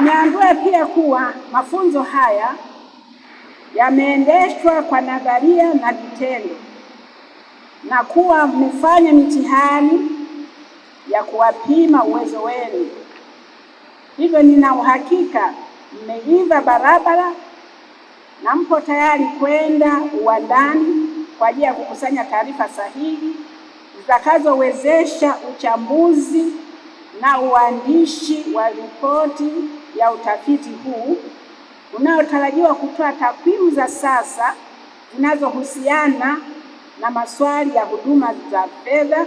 Niambie pia kuwa mafunzo haya yameendeshwa kwa nadharia na vitendo, na kuwa mmefanya mitihani ya kuwapima uwezo wenu. Hivyo nina uhakika mmeiva barabara na mpo tayari kwenda uwandani kwa ajili ya kukusanya taarifa sahihi zitakazowezesha uchambuzi na uandishi wa ripoti ya utafiti huu unaotarajiwa kutoa takwimu za sasa zinazohusiana na maswali ya huduma za fedha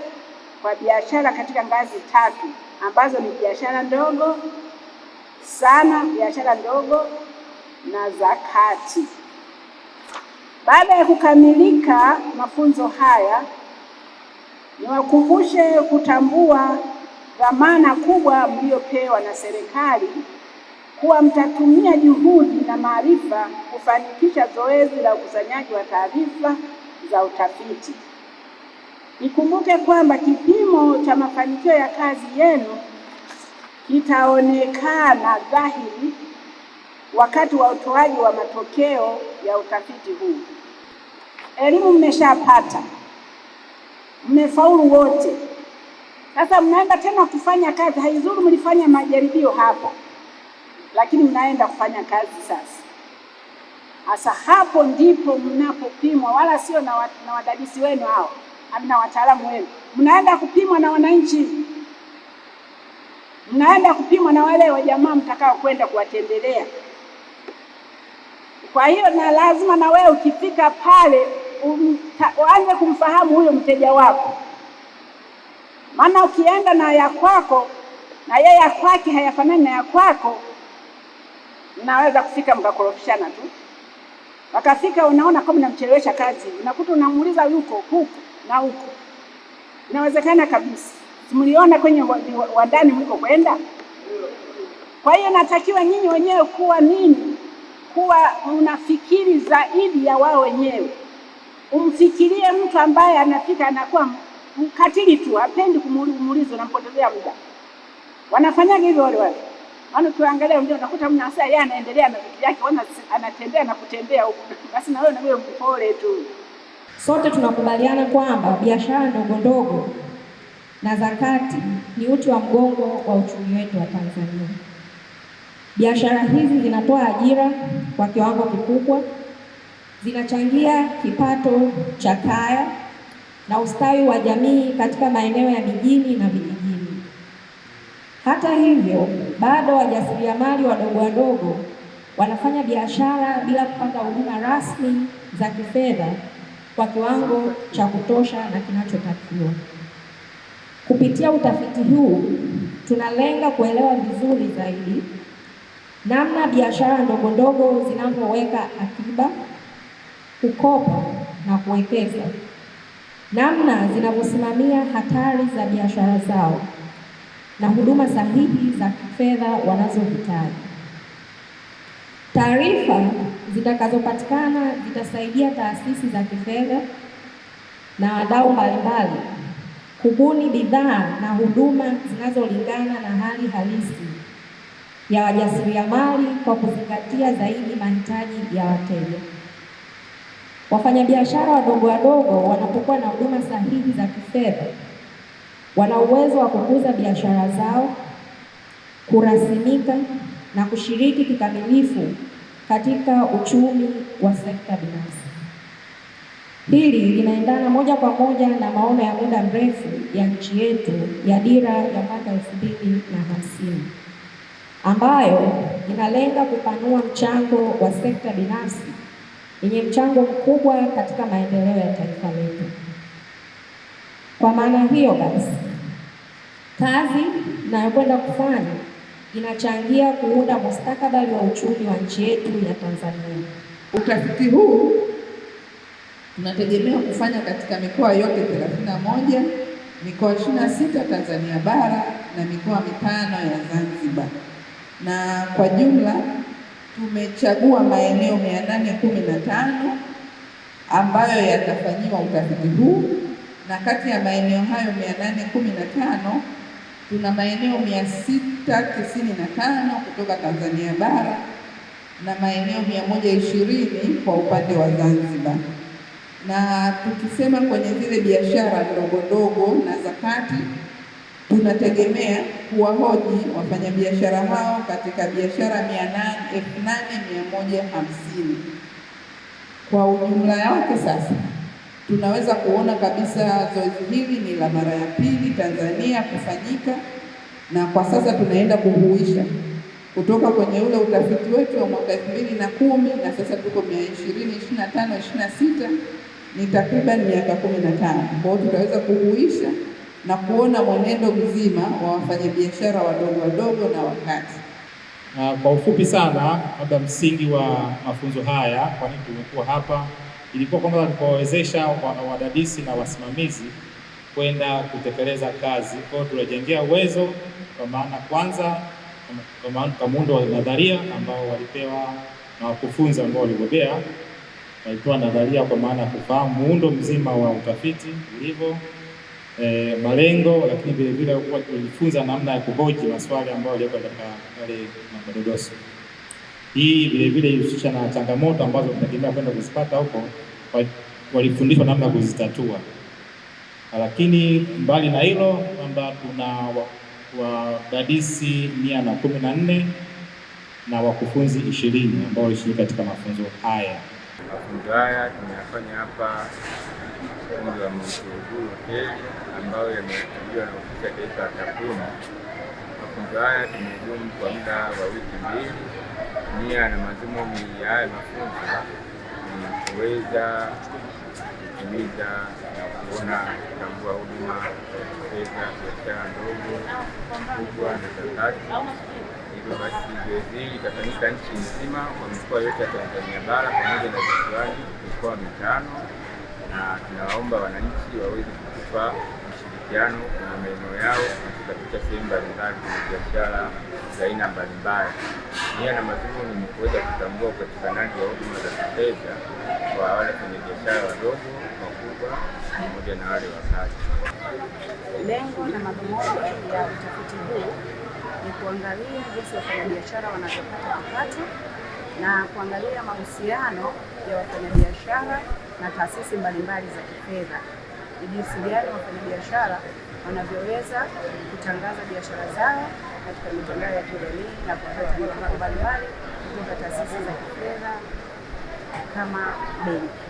kwa biashara katika ngazi tatu ambazo ni biashara ndogo sana, biashara ndogo na za kati. Baada ya kukamilika mafunzo haya, niwakumbushe kutambua dhamana kubwa mliopewa na serikali kuwa mtatumia juhudi na maarifa kufanikisha zoezi la ukusanyaji wa taarifa za utafiti. Nikumbuke kwamba kipimo cha mafanikio ya kazi yenu kitaonekana dhahiri wakati wa utoaji wa matokeo ya utafiti huu. Elimu mmeshapata, mmefaulu wote. Sasa mnaenda tena kufanya kazi. Haizuru mlifanya majaribio hapa, lakini mnaenda kufanya kazi sasa. Hasa hapo ndipo mnapopimwa, wala sio na wadadisi wenu hao, na wataalamu wenu. Mnaenda kupimwa na wananchi, mnaenda kupimwa na wale wa jamaa mtakao kwenda kuwatembelea. Kwa hiyo na lazima na wewe ukifika pale uanze kumfahamu huyo mteja wako, maana ukienda na ya kwako na yeye ya kwake hayafanani na ya kwako, mnaweza kufika mkakorofishana tu. Wakafika unaona kama mnamchelewesha kazi, unakuta unamuuliza yuko huku na huku. Inawezekana kabisa. Mliona kwenye wadani mliko kwenda. Kwa hiyo natakiwa nyinyi wenyewe kuwa kuwa unafikiri zaidi ya wao wenyewe. Umfikirie mtu ambaye anafika anakuwa mkatili tu, hapendi kumuuliza, unampotezea muda. Wanafanyaga hivyo wale. Maana tuangalia ndio unakuta mnasa yeye anaendelea na vitu vyake, anatembea na kutembea huko. Basi na wewe na wewe mpole tu. Sote tunakubaliana kwamba biashara ndogo ndogo na za kati ni uti wa mgongo wa uchumi wetu wa Tanzania. Biashara hizi zinatoa ajira kwa kiwango kikubwa, zinachangia kipato cha kaya na ustawi wa jamii katika maeneo ya mijini na vijijini. Hata hivyo, bado wajasiriamali wadogo wanafanya biashara bila kupata huduma rasmi za kifedha kwa kiwango cha kutosha na kinachotakiwa. Kupitia utafiti huu, tunalenga kuelewa vizuri zaidi namna biashara ndogo zinavyoweka akiba, kukopa na kuwekeza, namna zinavyosimamia hatari za biashara zao na huduma sahihi za kifedha wanazohitaji. Taarifa zitakazopatikana zitasaidia taasisi za kifedha na wadau mbalimbali kubuni bidhaa na huduma zinazolingana na hali halisi ya wajasiriamali kwa kuzingatia zaidi mahitaji ya wateja. Wafanyabiashara wadogo wanapokuwa na huduma sahihi za kifedha, wana uwezo wa kukuza biashara zao, kurasimika na kushiriki kikamilifu katika uchumi wa sekta binafsi. Hili linaendana moja kwa moja na maono ya muda mrefu ya nchi yetu ya Dira ya mwaka 2050 ambayo inalenga kupanua mchango wa sekta binafsi yenye mchango mkubwa katika maendeleo ya taifa letu. Kwa maana hiyo basi, kazi tunayokwenda kufanya inachangia kuunda mustakabali wa uchumi wa nchi yetu ya Tanzania. Utafiti huu tunategemea kufanya katika mikoa yote 31, mikoa 26 Tanzania bara na mikoa 5 ya Zanzibar. Na kwa jumla tumechagua maeneo 815 ambayo yatafanyiwa utafiti huu, na kati ya maeneo hayo 815 tuna maeneo 695 kutoka Tanzania bara na maeneo 120 kwa upande wa Zanzibar. Na tukisema kwenye zile biashara ndogo ndogo na za kati, tunategemea kuwahoji wafanyabiashara hao katika biashara 8150. Kwa ujumla wake sasa tunaweza kuona kabisa zoezi hili ni la mara ya pili Tanzania kufanyika, na kwa sasa tunaenda kuhuisha kutoka kwenye ule utafiti wetu wa mwaka 2010 na sasa tuko 2025-26, ni takriban miaka 15. Kwa hiyo tutaweza kuhuisha na kuona mwenendo mzima wa wafanyabiashara wadogo wadogo na wakati. Kwa ufupi sana, labda msingi wa mafunzo haya, kwa nini tumekuwa hapa, ilikuwa kwamba kuwawezesha wadadisi na wasimamizi kwenda kutekeleza kazi. Kwa hiyo tulijengea uwezo, kwa maana kwanza kwa muundo wa nadharia ambao walipewa na wakufunzi ambao walibobea. Walipewa nadharia kwa maana kufahamu muundo mzima wa utafiti ulivyo, malengo, lakini vile vile kujifunza namna ya kuhoji maswali ambayo yalikuwa katika yale madodoso. Hii vile vile ilihusisha na changamoto ambazo tunategemea kwenda kuzipata huko, walifundishwa namna ya kuzitatua. Lakini mbali na hilo kwamba tuna wadadisi 114 na wakufunzi 20 ambao walishiriki katika mafunzo haya. Mafunzo haya tumeyafanya hapa kundi wa Mtuguru Hoteli ambayo yameandaliwa na Ofisi ya Taifa ya Takwimu. Mafunzo haya tumedumu kwa muda wa wiki 2. Nia na madhumuni ya haya mafunzo ni kuweza kutimiza na kuona kutambua huduma za kifedha, biashara ndogo, kubwa na za kati. Hivyo basi zoezi hili litafanyika nchi nzima kwa mikoa yote ya Tanzania bara pamoja na visiwani, mikoa 5, na tunawaomba wananchi waweze kutupa ushirikiano na maeneo yao katika sehemu mbalimbali za biashara za aina mbalimbali. Nia na madhumuni ni kuweza kutambua upatikanaji wa huduma za kifedha kwa wale wafanyabiashara wadogo, wakubwa pamoja na wale wa kati. Lengo na madhumuni ya utafiti huu ni kuangalia jinsi wafanyabiashara wanavyopata mapato na kuangalia mahusiano ya wafanyabiashara na taasisi mbalimbali za kifedha. Ni jinsi gani wafanyabiashara wanavyoweza kutangaza biashara zao katika mitandao ya kijamii na kupata mikopo mbalimbali kutoka taasisi za kifedha kama benki.